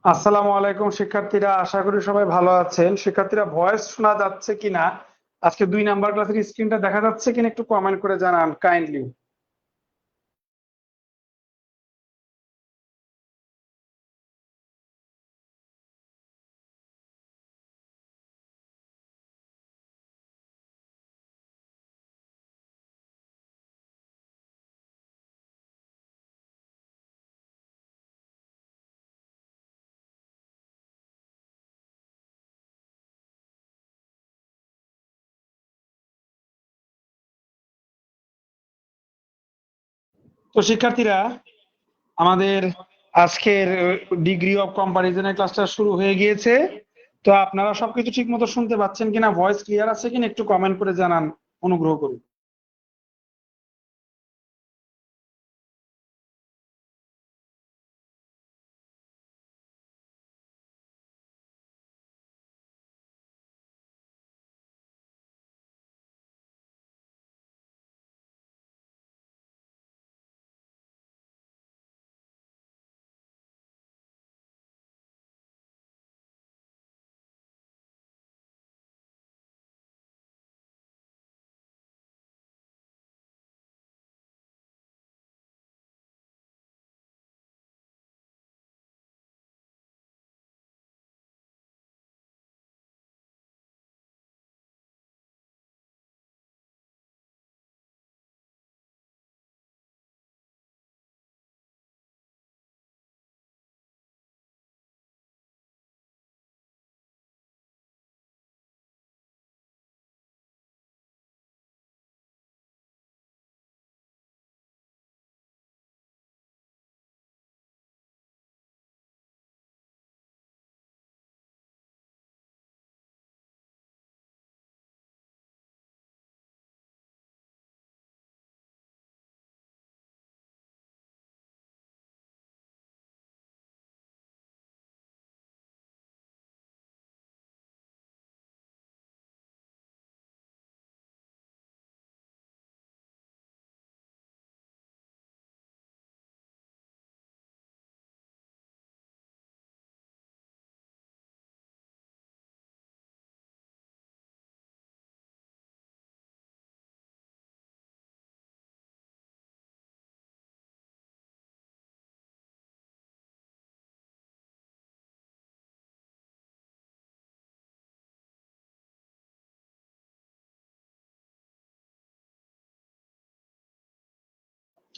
আসসালামু আলাইকুম শিক্ষার্থীরা, আশা করি সবাই ভালো আছেন। শিক্ষার্থীরা, ভয়েস শোনা যাচ্ছে কিনা, আজকে 2 নাম্বার ক্লাসের স্ক্রিনটা দেখা যাচ্ছে কিনা একটু কমেন্ট করে জানান কাইন্ডলি। তো শিক্ষার্থীরা, আমাদের আজকের ডিগ্রি অফ কম্পারিজনের ক্লাসটা শুরু হয়ে গিয়েছে। তো আপনারা সবকিছু ঠিক মতো শুনতে পাচ্ছেন কিনা, ভয়েস ক্লিয়ার আছে কিনা একটু কমেন্ট করে জানান, অনুগ্রহ করে।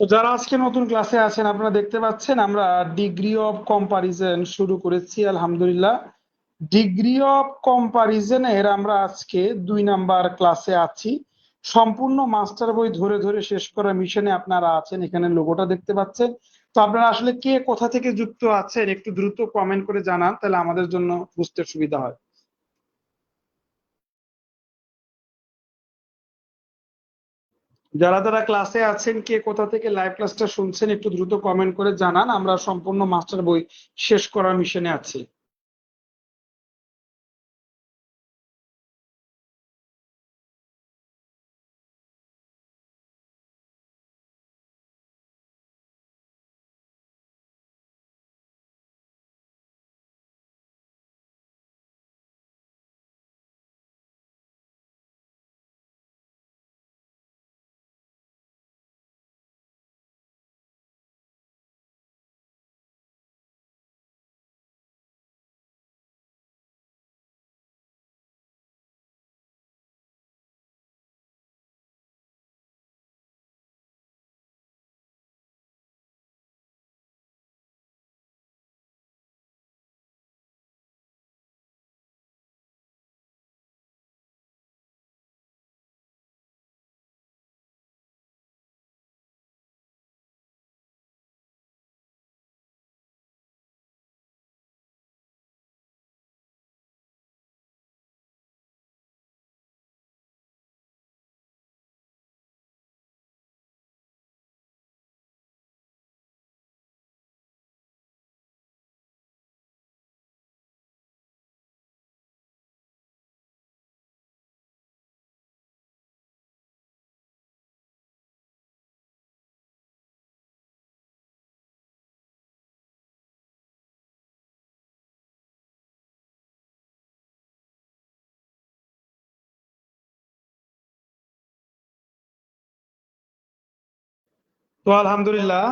তো যারা আজকে নতুন ক্লাসে আছেন, আপনারা দেখতে পাচ্ছেন আমরা ডিগ্রি অফ কম্পারিজন শুরু করেছি আলহামদুলিল্লাহ। ডিগ্রি অফ কম্পারিজনের আমরা আজকে 2 নাম্বার ক্লাসে আছি। সম্পূর্ণ মাস্টার বই ধরে ধরে শেষ করার মিশনে আপনারা আছেন, এখানে লোগোটা দেখতে পাচ্ছেন। তো আপনারা আসলে কে কোথা থেকে যুক্ত আছেন একটু দ্রুত কমেন্ট করে জানান, তাহলে আমাদের জন্য বুঝতে সুবিধা হয়। যারা যারা ক্লাসে আছেন, কে কোথা থেকে লাইভ ক্লাসটা শুনছেন একটু দ্রুত কমেন্ট করে জানান, আমরা সম্পূর্ণ মাস্টার বই শেষ করার মিশনে আছি। তো আলহামদুলিল্লাহ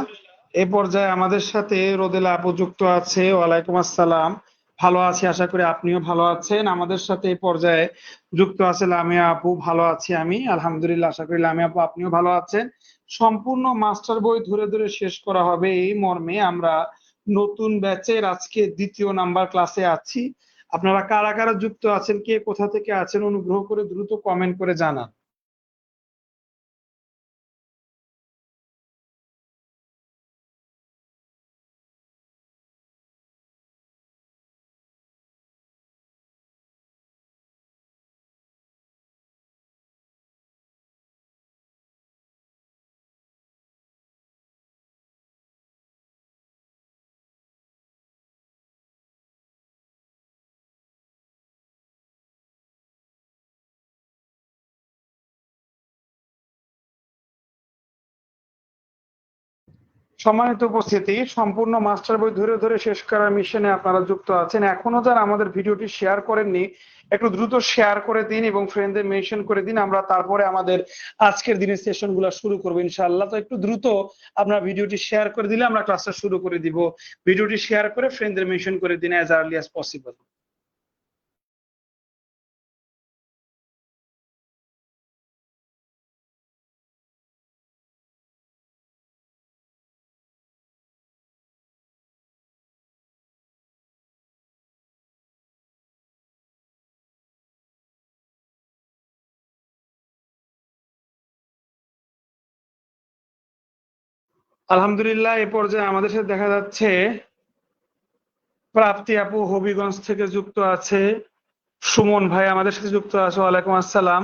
এ পর্যায়ে আমাদের সাথে রোদেলা আপু যুক্ত আছে। ওয়ালাইকুম আসসালাম। ভালো আছি, আশা করি আপনিও ভালো আছেন। আমাদের সাথে এই পর্যায়ে যুক্ত আছে লামিয়া আপু। ভালো আছি আমি আলহামদুলিল্লাহ, আশা করি লামিয়া আপু আপনিও ভালো আছেন। সম্পূর্ণ মাস্টার বই ধরে ধরে শেষ করা হবে এই মর্মে আমরা নতুন ব্যাচের আজকে দ্বিতীয় নাম্বার ক্লাসে আছি। আপনারা কারা কারা যুক্ত আছেন, কে কোথা থেকে আছেন, অনুগ্রহ করে দ্রুত কমেন্ট করে জানান। সম্মানিত উপস্থিতি, সম্পূর্ণ মাস্টার বই ধরে ধরে শেষ করার মিশনে আপনারা যুক্ত আছেন। এখনো যারা আমাদের ভিডিওটি শেয়ার করেননি, একটু দ্রুত শেয়ার করে দিন এবং ফ্রেন্ডদের মেনশন করে দিন। আমরা তারপরে আমাদের আজকের দিনের সেশন গুলো শুরু করবো ইনশাআল্লাহ। তো একটু দ্রুত আপনারা ভিডিওটি শেয়ার করে দিলে আমরা ক্লাসটা শুরু করে দিব। ভিডিওটি শেয়ার করে ফ্রেন্ডদের মেনশন করে দিন অ্যাজ আর্লি অ্যাজ পসিবল। আলহামদুলিল্লাহ এ পর্যায়ে আমাদের সাথে দেখা যাচ্ছে প্রাপ্তি আপু হবিগঞ্জ থেকে যুক্ত আছে। সুমন ভাই আমাদের সাথে যুক্ত আছে, ওয়ালাইকুম আসসালাম।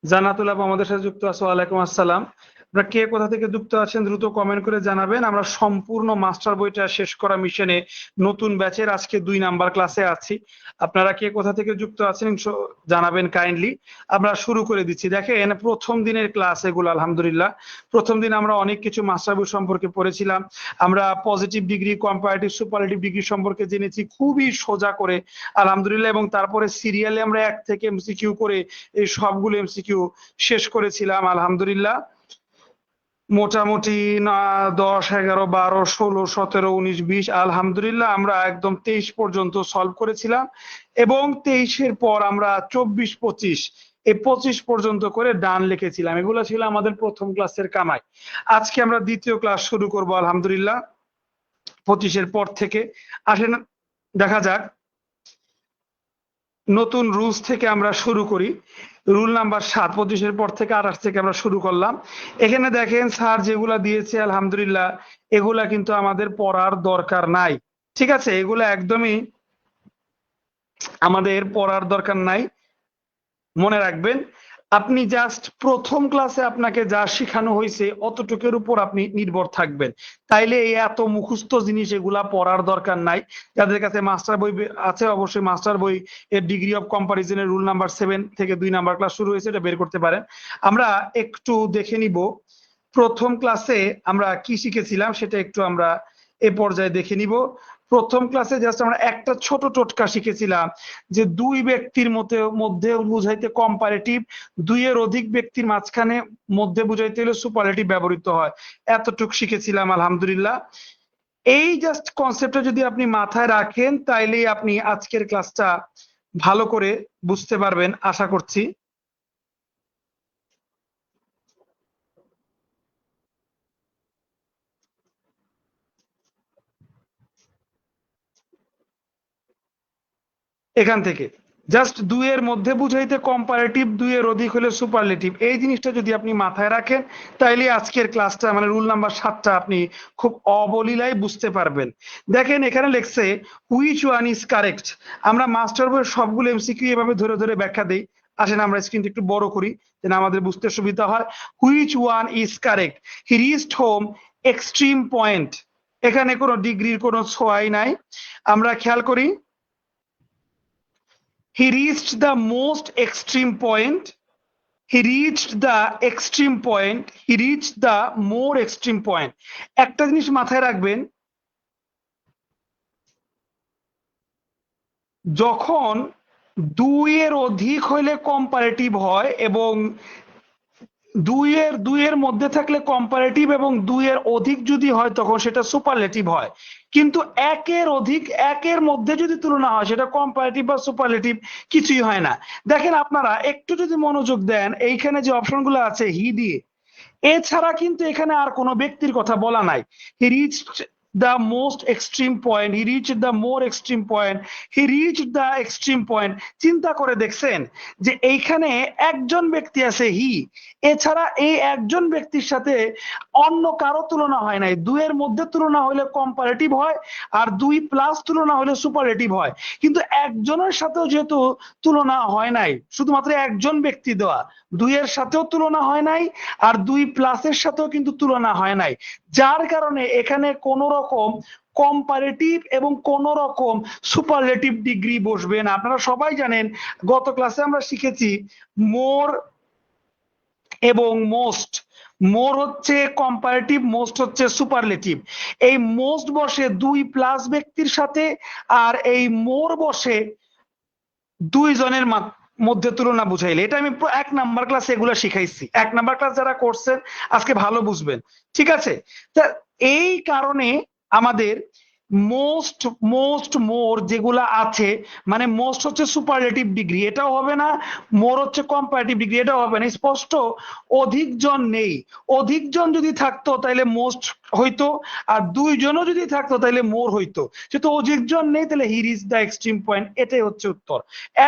জান্নাতুল আপু আমাদের সাথে যুক্ত আছে, ওয়ালাইকুম আসসালাম। আপনারা কে কোথা থেকে যুক্ত আছেন দ্রুত কমেন্ট করে জানাবেন। আমরা সম্পূর্ণ মাস্টার বইটা শেষ করা মিশনে নতুন ব্যাচের আজকে 2 নাম্বার ক্লাসে আছি। আপনারা কে কোথা থেকে যুক্ত আছেন জানাবেন কাইন্ডলি। আমরা শুরু করে দিচ্ছি। দেখেন প্রথম দিনের ক্লাস এগুলো আলহামদুলিল্লাহ। প্রথম দিন আমরা অনেক কিছু মাস্টার বই সম্পর্কে পড়েছিলাম। আমরা positive degree, comparative, superlative degree সম্পর্কে জেনেছি খুবই সোজা করে আলহামদুলিল্লাহ। এবং তারপরে সিরিয়ালে আমরা 1 থেকে এমসিকিউ করে এই সবগুলো এমসিকিউ শেষ করেছিলাম আলহামদুলিল্লাহ। মোটামুটি 10, 11, 12, 16, 17, 19, 20 আলহামদুলিল্লাহ আমরা একদম 23 পর্যন্ত সলভ করেছিলাম। এবং 23-এর পর আমরা 24, 25 এই 25 পর্যন্ত করে ডান লিখেছিলাম। এগুলো ছিল আমাদের প্রথম ক্লাসের কামাই। আজকে আমরা দ্বিতীয় ক্লাস শুরু করব আলহামদুলিল্লাহ 25-এর পর থেকে। আসেন দেখা যাক নতুন রুলস থেকে আমরা শুরু করি। রুল নাম্বার 7, 25-এর পর থেকে 28 থেকে আমরা শুরু করলাম। এখানে দেখেন স্যার যেগুলা দিয়েছে আলহামদুলিল্লাহ এগুলা কিন্তু আমাদের পড়ার দরকার নাই। ঠিক আছে, এগুলা একদমই আমাদের পড়ার দরকার নাই। মনে রাখবেন আপনি জাস্ট প্রথম ক্লাসে আপনাকে যা শেখানো হয়েছে অতটুকুর উপর আপনি নির্ভর থাকবেন। তাইলে এই এত মুখস্থ জিনিস এগুলা পড়ার দরকার নাই। যাদের কাছে মাস্টার বই আছে অবশ্যই মাস্টার বই এর ডিগ্রি অফ কম্পারিজনের রুল নাম্বার 7 থেকে 2 নাম্বার ক্লাস শুরু হয়েছে, এটা বের করতে পারেন। আমরা একটু দেখে নিব প্রথম ক্লাসে আমরা কি শিখেছিলাম সেটা একটু আমরা এ পর্যায়ে দেখে নিব। প্রথম ক্লাসে জাস্ট আমরা একটা ছোট টোটকা শিখেছিলাম যে দুই ব্যক্তির মধ্যে বুঝাইতে কম্পারেটিভ, 2-এর অধিক ব্যক্তির মাঝখানে মধ্যে বুঝাইতে হলে সুপারলেটিভ ব্যবহৃত হয়। এতটুকু শিখেছিলাম আলহামদুলিল্লাহ। এই জাস্ট কনসেপ্টটা যদি আপনি মাথায় রাখেন তাইলেই আপনি আজকের ক্লাসটা ভালো করে বুঝতে পারবেন আশা করছি। এখান থেকে জাস্ট 2-এর মধ্যে বুঝাইতে কম্পারেটিভ, 2-এর অধিক হলে সুপারলেটিভ, এই জিনিসটা যদি আপনি মাথায় রাখেন তাইলে আজকের ক্লাসটা মানে রুল নাম্বার 7টা আপনি খুব অবলীলায় বুঝতে পারবেন। দেখেন এখানে লেখছে হুইচ ওয়ান ইজ কারেক্ট। আমরা মাস্টার বইয়ের সবগুলো এমসিকিউ এভাবে ধরে ধরে ব্যাখ্যা দেই। আসেন আমরা স্ক্রিনটা একটু বড় করি যেন আমাদের বুঝতে সুবিধা হয়। Which one is correct, he reached home extreme point. এখানে কোনো ডিগ্রির কোনো ছোঁয়াই নাই। আমরা খেয়াল করি he reached the most extreme point, he reached the extreme point, he reached the more extreme point. একটা জিনিস মাথায় রাখবেন, যখন 2-এর অধিক হইলে কম্পারেটিভ হয় এবং দুইয়ের মধ্যে থাকলে কম্পারেটিভ এবং দুইয়ের অধিক যদি হয় তখন সেটা সুপারলেটিভ হয়, কিন্তু একের অধিক একের মধ্যে যদি তুলনা হয় সেটা কম্পারেটিভ বা সুপারলেটিভ কিছুই হয় না। দেখেন আপনারা একটু যদি মনোযোগ দেন, এইখানে যে অপশনগুলো আছে হি দিয়ে, এছাড়া কিন্তু এখানে আর কোনো ব্যক্তির কথা বলা নাই। He reached the most extreme point, he reached the more extreme point, he reached the extreme point. চিন্তা করে দেখছেন যে এইখানে একজন ব্যক্তি আছে হি, এছাড়া এই একজন ব্যক্তির সাথে অন্য কারো তুলনা হয় নাই। দুইয়ের মধ্যে তুলনা হলে কম্পারেটিভ হয়, আর দুই প্লাস তুলনা হলে সুপারলেটিভ হয়। কিন্তু একজনের সাথেও যেহেতু তুলনা হয় নাই, শুধুমাত্র একজন ব্যক্তি দেওয়া, দুইয়ের সাথেও তুলনা হয় নাই, আর দুই প্লাসের সাথেও কিন্তু তুলনা হয় নাই, যার কারণে এখানে কোন রকম কম্পারেটিভ এবং কোন রকম সুপারলেটিভ ডিগ্রি বসবে না। আপনারা সবাই জানেন, গত ক্লাসে আমরা শিখেছি মোর এবং মোস্ট। মোর হচ্ছে কম্পারেটিভ, মোস্ট হচ্ছে সুপারলেটিভ। এই মোস্ট বসে দুই প্লাস ব্যক্তির সাথে, আর এই মোর বসে দুইজনের মধ্যে তুলনা বুঝাইলে। এটা আমি 1 নাম্বার ক্লাসে এগুলো শিখাইছি। 1 নাম্বার ক্লাস যারা করছেন আজকে ভালো বুঝবেন, ঠিক আছে? তা এই কারণে আমাদের মোস্ট মোস্ট মোর যেগুলা আছে, মানে মোস্ট হচ্ছে সুপারলেটিভ ডিগ্রি, এটাও হবে না। মোর হচ্ছে কম্পারেটিভ ডিগ্রি, এটাও হবে না। স্পষ্ট অধিকজন নেই। অধিকজন যদি থাকতো তাহলে মোস্ট হইতো, আর দুইজনও যদি থাকতো তাহলে মোর হইতো। যেহেতু অধিকজন নেই তাহলে he reach the extreme point, এটাই হচ্ছে উত্তর।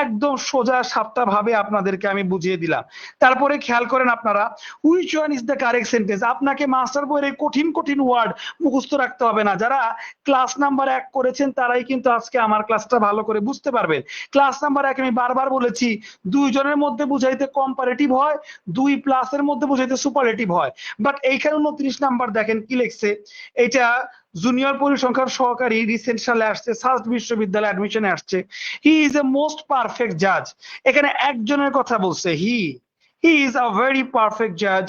একদম সোজা সাপটা ভাবে আপনাদেরকে আমি বুঝিয়ে দিলাম। তারপরে খেয়াল করেন আপনারা, which one is the correct sentence. আপনাকে মাস্টার বইয়ের এই কঠিন কঠিন ওয়ার্ড মুখস্থ রাখতে হবে না। যারা ক্লাস নাম্বার 1 করেছেন তারাই কিন্তু আজকে আমার ক্লাসটা ভালো করে বুঝতে পারবেন। ক্লাস নাম্বার 1 আমি বারবার বলেছি, দুইজনের মধ্যে বুঝাইতে কম্পারেটিভ হয়, দুই প্লাসের মধ্যে বুঝাইতে সুপারলেটিভ হয়। বাট এইখানে 29 নাম্বার দেখেন কি লিখছে। এটা জুনিয়র পরিসংখ্যান সহকারী, রিসেন্ট সালে আসছে, সাস্ট বিশ্ববিদ্যালয়ে অ্যাডমিশনে আসছে। He is a most perfect জাজ। এখানে একজনের কথা বলছে, হি ইজ আ ভেরি পারফেক্ট জাজ,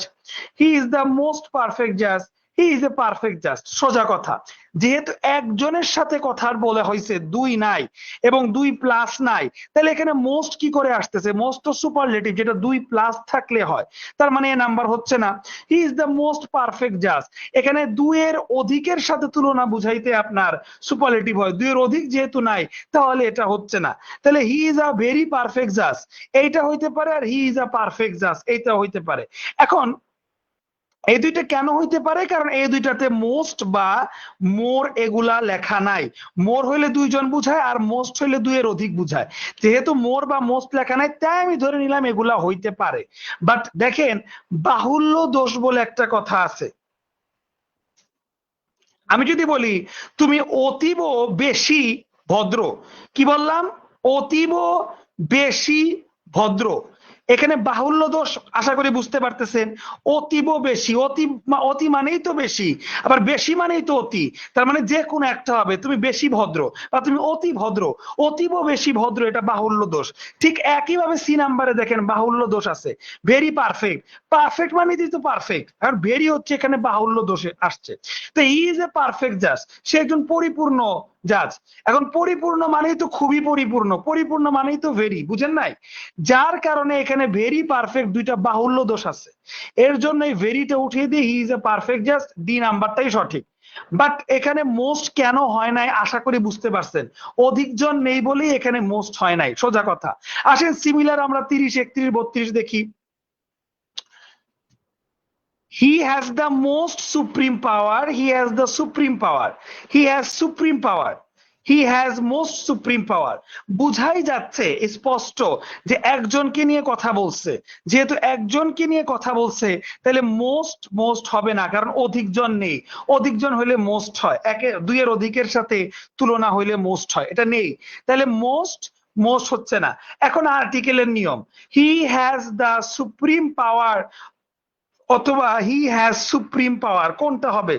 he is the most perfect জাজ, হি ইজ এ পারফেক্ট জাজ। সোজা কথা, যেহেতু একজনের সাথে কথা বলে হয়েছে, দুই নাই এবং দুই প্লাস নাই, তাহলে এখানে মোস্ট কি করে আসতেছে? মোস্ট তো সুপারলেটিভ, যেটা দুই প্লাস থাকলে হয়। তার মানে এ নাম্বার হচ্ছে না। He is the most perfect জাজ, এখানে দুইয়ের অধিকের সাথে তুলনা বুঝাইতে আপনার সুপারলেটিভ হয়, দুইয়ের অধিক যেহেতু নাই তাহলে এটা হচ্ছে না। তাহলে he is a very perfect জাজ এইটা হইতে পারে, আর হি ইজ আ পারফেক্ট জাজ এইটা হইতে পারে। এখন এই দুইটা কেন হইতে পারে? কারণ এই দুইটাতে মোস্ট বা মোর এগুলা লেখা নাই। মোর হইলে দুইজন বুঝায়, আর মোস্ট হইলে দুইয়ের অধিক বুঝায়। যেহেতু মোর বা মোস্ট লেখা নাই, তাই আমি ধরে নিলাম এগুলা হইতে পারে। বাট দেখেন, বাহুল্য দোষ বলে একটা কথা আছে। আমি যদি বলি তুমি অতীব বেশি ভদ্র, কি বললাম? অতীব বেশি ভদ্র। এখানে বাহুল্য দোষ আশা করি বুঝতে পারতেছেন। অতীব বেশি, অতি মানেই তো বেশি, আবার বেশি মানেই তো অতি। তার মানে যে কোনো একটা হবে। তুমি বেশি ভদ্র বা তুমি অতি ভদ্র, অতীব বেশি ভদ্র, এটা বাহুল্য দোষ। ঠিক একইভাবে সি নাম্বারে দেখেন বাহুল্য দোষ আছে, ভেরি পারফেক্ট। পারফেক্ট মানে তো পারফেক্ট, আর ভেরি হচ্ছে এখানে বাহুল্য দোষে আসছে। তো হি ইজ এ পারফেক্ট জাজ, সে একজন পরিপূর্ণ জাজ। এখন পরিপূর্ণ মানেই তো খুবই পরিপূর্ণ, পরিপূর্ণ মানেই তো ভেরি, বুঝেন নাই? যার কারণে এখানে ভেরি পারফেক্ট দুইটা বাহুল্য দোষ আছে, এর জন্য এই ভেরিটা উঠিয়ে দিয়ে হি ইজ এ পারফেক্ট জাজ, ডি নাম্বারটাই সঠিক। বাট এখানে মোস্ট কেন হয় নাই আশা করি বুঝতে পারছেন। অধিকজন নেই বলেই এখানে মোস্ট হয় নাই, সোজা কথা। আসেন সিমিলার আমরা 30, 31, 32 দেখি। He has the most supreme power. He has the supreme power. He has supreme power. He has most supreme power. বুঝাই যাচ্ছে স্পষ্ট যে একজনকে নিয়ে কথা বলছে। যেহেতু একজনকে নিয়ে কথা বলছে তাহলে মোস্ট হবে না, কারণ অধিকজন নেই। অধিকজন হইলে মোস্ট হয়, দুইয়ের অধিকের সাথে তুলনা হইলে মোস্ট হয়, এটা নেই। তাহলে মোস্ট হচ্ছে না। এখন আর্টিকেলের নিয়ম, হি হ্যাজ দ্য সুপ্রিম পাওয়ার অথবা হি হ্যাজ সুপ্রিম পাওয়ার, কোনটা হবে?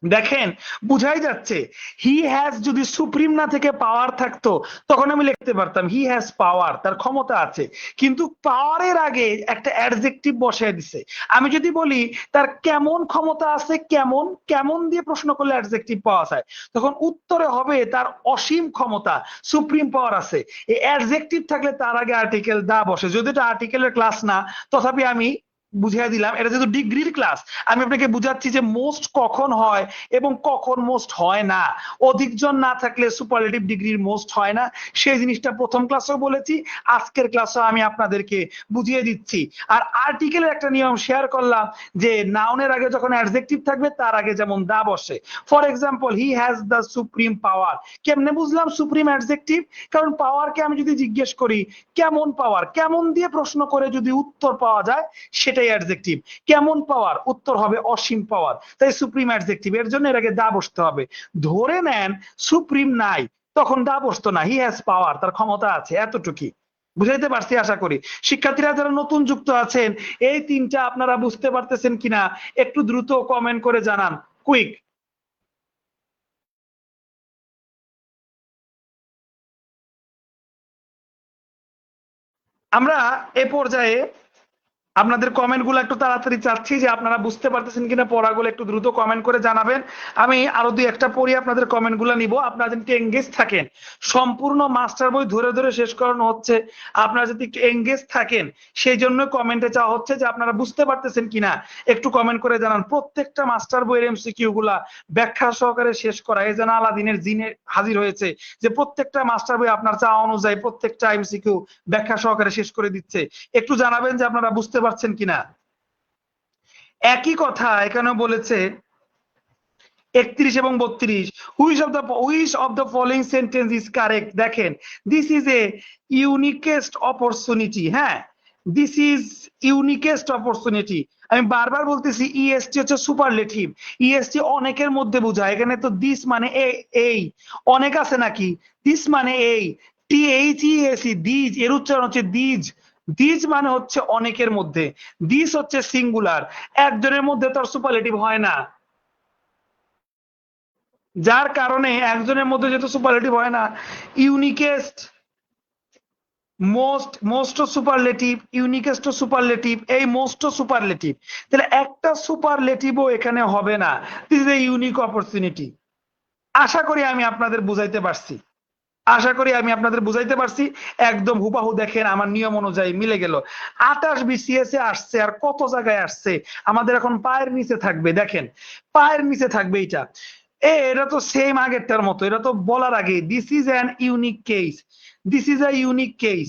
দেখেন বুঝাই যাচ্ছে। হি হ্যাজ যদি সুপ্রিম না থেকে পাওয়ার থাকতো তখন আমি লিখতে পারতাম হি হ্যাজ পাওয়ার, তার ক্ষমতা আছে। কিন্তু পাওয়ারের আগে একটা অ্যাডজেক্টিভ বসায় দিছে। আমি যদি বলি তার কেমন ক্ষমতা আছে, কেমন কেমন দিয়ে প্রশ্ন করলে অ্যাডজেক্টিভ পাওয়া যায়, তখন উত্তরে হবে তার অসীম ক্ষমতা, সুপ্রিম পাওয়ার আছে। এই অ্যাডজেক্টিভ থাকলে তার আগে আর্টিকেল দা বসে। যদি এটা আর্টিকেলের ক্লাস না, তথাপি আমি বুঝিয়ে দিলাম। এটা যেহেতু ডিগ্রির ক্লাস, আমি আপনাকে বুঝাচ্ছি যে মোস্ট কখন হয় এবং কখন মোস্ট হয় না। অধিকজন না থাকলে সুপারলেটিভ ডিগ্রির মোস্ট হয় না, সেই জিনিসটা প্রথম ক্লাসেও বলেছি, আজকের ক্লাসেও আমি আপনাদেরকে বুঝিয়ে দিচ্ছি। আর আর্টিকেলের একটা নিয়ম শেয়ার করলাম যে নাউনের আগে যখন অ্যাডজেক্টিভ থাকবে তার আগে যেমন দা বসে। For example, he has the supreme পাওয়ার। কেমনে বুঝলাম সুপ্রিম অ্যাডজেক্টিভ? কারণ পাওয়ারকে আমি যদি জিজ্ঞেস করি কেমন পাওয়ার, কেমন দিয়ে প্রশ্ন করে যদি উত্তর পাওয়া যায় সেটাই অ্যাডজেক্টিভ। কেমন পাওয়ার, উত্তর হবে অসীম পাওয়ার, তাই সুপ্রিম অ্যাডজেক্টিভ। এর জন্য এর আগে দা বসতে হবে। ধরে নেন সুপ্রিম নাই, তখন দা বসতো না, হি হ্যাজ পাওয়ার, তার ক্ষমতা আছে, এতটুকুই। বুঝাইতে পারছি আশা করি। শিক্ষার্থীরা যারা নতুন যুক্ত আছেন, এই তিনটা আপনারা বুঝতে পারতেছেন কিনা একটু দ্রুত কমেন্ট করে জানান, কুইক। আমরা এ পর্যায়ে আপনাদের কমেন্ট গুলো একটু তাড়াতাড়ি চাচ্ছি যে আপনারা বুঝতে পারতেছেন কিনা, পড়াগুলো একটু দ্রুত কমেন্ট করে জানাবেন। আমি আরো দুই একটা পড়ি, আপনাদের কমেন্ট গুলো নিব। আপনারা যদি একটু এঙ্গেজ থাকেন, সম্পূর্ণ মাস্টার বই ধরে ধরে শেষ করানো হচ্ছে, আপনারা যদি একটু এঙ্গেজ থাকেন সেই জন্য কমেন্টে চাওয়া হচ্ছে যে আপনারা বুঝতে পারতেছেন কিনা একটু কমেন্ট করে জানান। প্রত্যেকটা মাস্টার বইয়ের এমসিকিউ গুলা ব্যাখ্যা সহকারে শেষ করা, এই যেন আলাদিনের জিনে হাজির হয়েছে যে প্রত্যেকটা মাস্টার বই আপনার চাওয়া অনুযায়ী প্রত্যেকটা এমসিকিউ ব্যাখ্যা সহকারে শেষ করে দিচ্ছে। একটু জানাবেন যে আপনারা বুঝতে পারছেন কিনা। একই কথা এখানে বলেছে 31 এবং 32, which of the following sentence is correct. দেখেন, দিস ইজ এ ইউনিকেস্ট অপরচুনিটি। হ্যাঁ, দিস ইজ ইউনিকেস্ট অপরচুনিটি। আমি বারবার বলতেছি ইএসটি হচ্ছে সুপারলেটিভ, ইএসটি অনেকের মধ্যে বোঝায়। এখানে তো দিস মানে এই, অনেক আছে নাকি? দিস মানে এই, টিএইচইএসি দিজ, এর উচ্চারণ হচ্ছে দিজ। দিজ মানে হচ্ছে অনেকের মধ্যে, দিস হচ্ছে সিঙ্গুলার, একজনের মধ্যে তো সুপারলেটিভ হয় না। যার কারণে একজনের মধ্যে যেহেতু সুপারলেটিভ হয় না, uniquest, most superlative, uniquest superlative, এই মোস্ট সুপারলেটিভ, তাহলে একটা সুপারলেটিভও এখানে হবে না। This is a unique opportunity. আশা করি আমি আপনাদের বুঝাইতে পারছি, আশা করি আমি আপনাদের বুঝাইতে পারছি। একদম হুবাহু দেখেন আমার নিয়ম অনুযায়ী মিলে গেল। 28 বিসিএস এ আসছে, আর কত জায়গায় আসছে, আমাদের এখন পায়ের নিচে থাকবে। দেখেন, পায়ের নিচে থাকবে এটা। এটা তো সেম আগেরটার মতো, এটা তো বলার আগে this is an unique case, this is a unique case,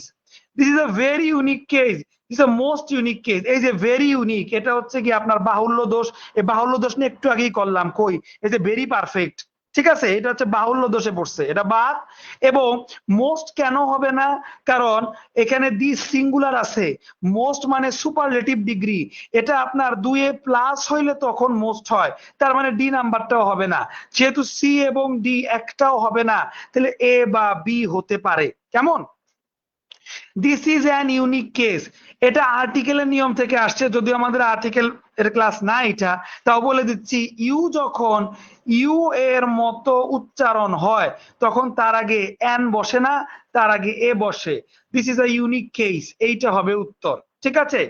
this is a very unique case, this is most unique case. এই যে ভেরি ইউনিক, এটা হচ্ছে কি আপনার বাহুল্য দোষ। এই বাহুল্য দোষ নিয়ে একটু আগেই করলাম, কই এই যে ভেরি পারফেক্ট, ঠিক আছে, এটা হচ্ছে বাহুল্য দোষে পড়ছে, এটা বাদ। এবং মোস্ট কেন হবে না? কারণ এখানে দি সিঙ্গুলার আছে, মোস্ট মানে সুপারলেটিভ ডিগ্রি, এটা আপনার 2 প্লাস হইলে তখন মোস্ট হয়, তার মানে ডি নাম্বারটাও হবে না। যেহেতু সি এবং ডি একটাও হবে না, তাহলে এ বা বি হতে পারে। কেমন? This is an unique case, এটা আর্টিকেলের নিয়ম থেকে আসছে, যদিও আমাদের আর্টিকেল এর ক্লাস না এটা, তাও বলে দিচ্ছি। ইউ যখন ইউ এর মতো উচ্চারণ হয় তখন তার আগে এন বসে না, তার আগে এ বসে। This is a unique case, এইটা হবে উত্তর। ঠিক আছে,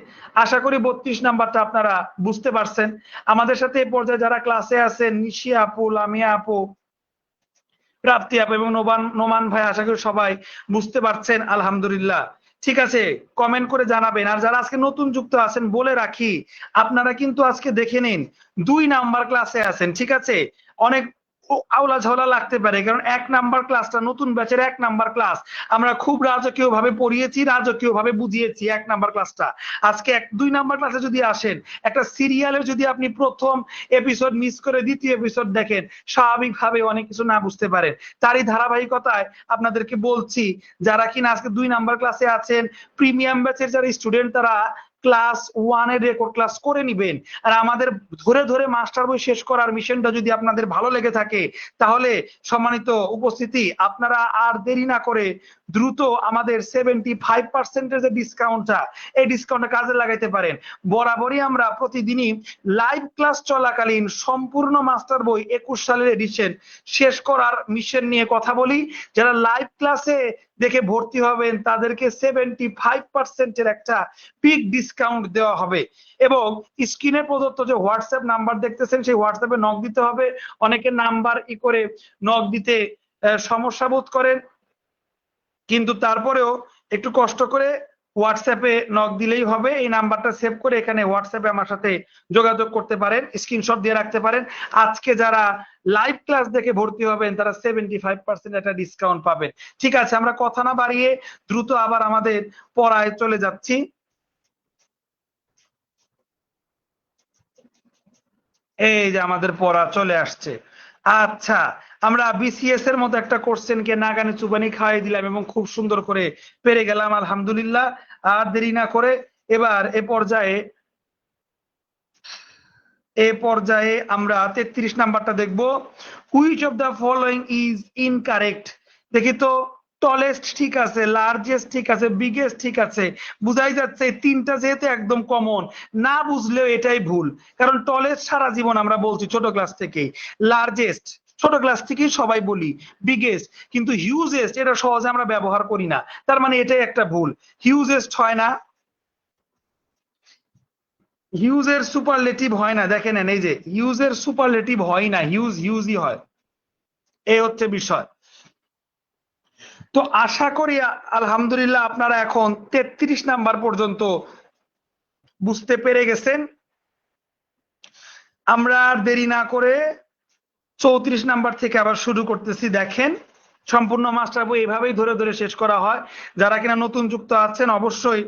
আশা করি 32 নাম্বারটা আপনারা বুঝতে পারছেন। আমাদের সাথে এই পর্যায়ে যারা ক্লাসে আছেন, নিশি আপু, লামিয়া আপু, প্রাপ্তি আপু এবং নোমান ভাই, আশা করি সবাই বুঝতে পারছেন আলহামদুলিল্লাহ। ঠিক আছে, কমেন্ট করে জানাবেন। আর যারা আজকে নতুন যুক্ত আছেন বলে রাখি, আপনারা কিন্তু আজকে দেখে নিন 2 নাম্বার ক্লাসে আছেন। ঠিক আছে, অনেক আউলা ঝাউলা লাগতে পারে, কারণ 1 নাম্বার ক্লাসটা নতুন ব্যাচের 1 নাম্বার ক্লাস আমরা খুব রাজকীয় ভাবে পড়িয়েছি, রাজকীয় ভাবে বুঝিয়েছি 1 নাম্বার ক্লাসটা। আজকে 2 নাম্বার ক্লাসে যদি আসেন, একটা সিরিয়ালের যদি আপনি প্রথম এপিসোড মিস করে দ্বিতীয় এপিসোড দেখেন, স্বাভাবিকভাবে অনেক কিছু না বুঝতে পারেন। তারই ধারাবাহিকতায় আপনাদেরকে বলছি, যারা কিনা আজকে 2 নাম্বার ক্লাসে আছেন, প্রিমিয়াম ব্যাচের যারা স্টুডেন্ট, তারা ক্লাস 1 এর রেকর্ড ক্লাস করে নিবেন। আর আমাদের ধরে ধরে মাস্টার বই শেষ করার মিশনটা যদি আপনাদের ভালো লেগে থাকে, তাহলে সম্মানিত উপস্থিতি, আপনারা আর দেরি না করে দ্রুত আমাদের 75% যে ডিসকাউন্টটা, এই ডিসকাউন্টটা কাজে লাগাইতে পারেন। বরাবরই আমরা প্রতিদিনই লাইভ ক্লাস চলাকালীন সম্পূর্ণ মাস্টার বই 21 সালের এডিশন শেষ করার মিশন নিয়ে কথা বলি। যারা লাইভ ক্লাসে দেখে ভর্তি হবেন তাদেরকে 75% এর একটা পিক ডিসকাউন্ট দেওয়া হবে। এবং স্ক্রিনে প্রদত্ত যে হোয়াটসঅ্যাপ নাম্বার দেখতেছেন, সেই হোয়াটসঅ্যাপে নক দিতে হবে। অনেকের নাম্বার করে নক দিতে সমস্যা বোধ করেন, কিন্তু তারপরেও একটু কষ্ট করে হোয়াটসঅ্যাপে নক দিলেই হবে। এই নাম্বারটা সেভ করে এখানে হোয়াটসঅ্যাপে আমার সাথে যোগাযোগ করতে পারেন, স্ক্রিনশট দিয়ে রাখতে পারেন। আজকে যারা লাইভ ক্লাস দেখে ভর্তি হবেন তারা 75% একটা ডিসকাউন্ট পাবেন। ঠিক আছে, আমরা কথা না বাড়িয়ে দ্রুত আবার আমাদের পড়ায় চলে যাচ্ছি। এই যে আমাদের পড়া চলে আসছে। আচ্ছা, আমরা বিসিএস এর মতো একটা কোশ্চেনকে নাগানি চুবানি খাওয়াই দিলাম এবং খুব সুন্দর করে পেরে গেলাম আলহামদুলিল্লাহ। আর দেরি না করে এবার এ পর্যায়ে আমরা 33 নাম্বারটা দেখব। Which of the following is incorrect. দেখি তো, টলেস্ট ঠিক আছে, লার্জেস্ট ঠিক আছে, বিগেস্ট ঠিক আছে, বুঝাই যাচ্ছে তিনটা যেহেতু একদম কমন, না বুঝলেও এটাই ভুল। কারণ টলেস্ট সারা জীবন আমরা বলছি ছোট ক্লাস থেকেই, লার্জেস্ট ছোট ক্লাস থেকেই সবাই বলি, বিগেস্ট কিন্তু হিউজেস্ট এটা সহজে আমরা ব্যবহার করি না, তার মানে এটাই একটা ভুল। হিউজেস্ট হয় না, হিউজের সুপারলেটিভ হয় না, দেখে নেন এই যে হিউজের সুপারলেটিভ হয় না, হিউজই হয়, এই হচ্ছে বিষয়। তো আশা করি আলহামদুলিল্লাহ আপনারা এখন 33 নাম্বার পর্যন্ত বুঝতে পেরে গেছেন। আমরা আর দেরি না করে 34 নাম্বার থেকে আবার শুরু করতেছি। দেখেন, সম্পূর্ণ মাস্টার বই এভাবেই ধরে ধরে শেষ করা হয়। যারা কিনা নতুন যুক্ত আছেন অবশ্যই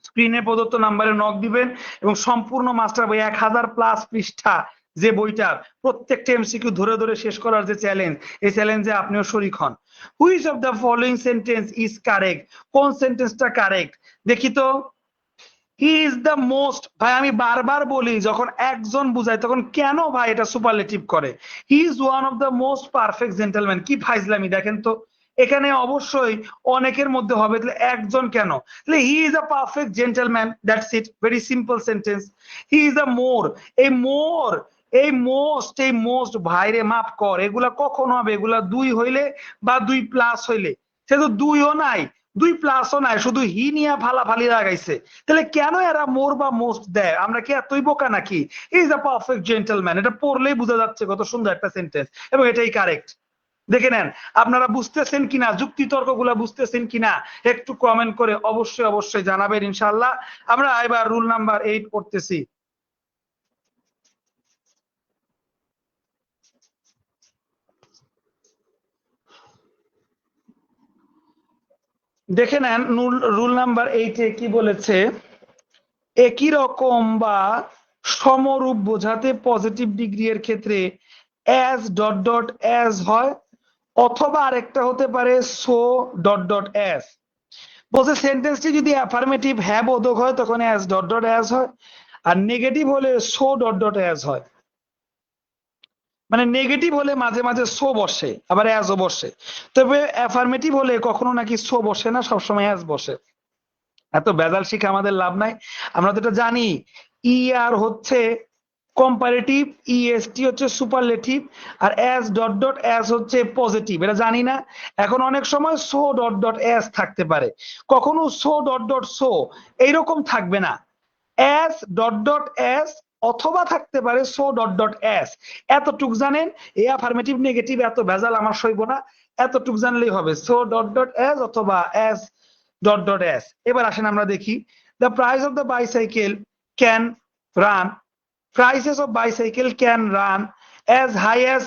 স্ক্রিনে প্রদত্ত নাম্বারে নক দিবেন এবং সম্পূর্ণ মাস্টার বই 1000+ পৃষ্ঠা যে বইটার প্রত্যেকটা এমসিকিউ ধরে ধরে শেষ করার যে চ্যালেঞ্জ, এই চ্যালেঞ্জে আপনিও শরিক হন। Which of the following sentence is correct, কোন সেন্টেন্সটা কারেক্ট দেখি তো। হি ইজ দ্য মোস্ট, ভাই আমি বারবার বলি যখন একজন বুঝায় তখন কেন ভাই এটা সুপারলেটিভ করে। He is one of the most perfect gentleman, কি ফাইজলামি দেখেন তো। এখানে অবশ্যই অনেকের মধ্যে হবে, তাহলে একজন কেন, তাহলে he is a perfect gentleman, that's it, very simple sentence. He is a more, এই মোর এই মোস্ট ভাইরে মাফ কর, এগুলা কখন হবে, এগুলা দুই হইলে বা 2+ হইলে, সে তো দুইও নাই 2+ও নাই, শুধু হি নিয়ে ফালাফালি লাগাইছে। তাহলে কেন এরা মোর বা মোস্ট দেয়, আমরা কি এতই বোকা নাকি। ইজ আ পারফেক্ট জেন্টলম্যান, এটা পড়লেই বোঝা যাচ্ছে কত সুন্দর একটা সেন্টেন্স এবং এটাই কারেক্ট। দেখে নেন আপনারা বুঝতেছেন কিনা, যুক্তি তর্ক গুলা বুঝতেছেন কিনা, একটু কমেন্ট করে অবশ্যই অবশ্যই জানাবেন ইনশাআল্লাহ। আমরা এবার রুল নাম্বার 8 পড়তেছি। দেখে নেন রুল নাম্বার 8 কি বলেছে। একই রকম বা সমরূপ বোঝাতে পজিটিভ ডিগ্রি এর ক্ষেত্রে অ্যাজ ডট ডট অ্যাজ হয়, অথবা আরেকটা হতে পারে সো ডট ডট অ্যাজ। বলছে সেন্টেন্সটি যদি অ্যাফার্মেটিভ হ্যাঁ বোধক হয় তখন অ্যাজ ডট ডট অ্যাজ হয়, আর নেগেটিভ হলে সো ডট ডট অ্যাজ হয়। মানে নেগেটিভ হলে মাঝে মাঝে সো বসে আবার অ্যাজও বসে, তবে অ্যাফার্মেটিভ হলে কখনো নাকি সো বসে না, সবসময় অ্যাজ বসে। এত বেজাল শিখে আমাদের লাভ নাই, আমরা তো এটা জানি। ই আর হচ্ছে কম্পারেটিভ, ইএসটি হচ্ছে সুপারলেটিভ, আর অ্যাজ ডট ডট অ্যাজ হচ্ছে পজিটিভ, এটা জানি না। এখন অনেক সময় সো ডট ডট অ্যাজ থাকতে পারে, কখনো সো ডট ডট সো এইরকম থাকবে না, অ্যাজ ডট ডট অ্যাজ অথবা থাকতে পারে সো ডট ডট অ্যাজ। এতটুক জানেন, এই অ্যাফার্মেটিভ নেগেটিভ এত ভেজাল আমার সইব না, এতটুক জানলেই হবে, সো ডট ডট অ্যাজ অথবা অ্যাজ ডট ডট অ্যাজ। এবার আসেন আমরা দেখি, the price of the bicycle can run, prices of bicycle can run as high as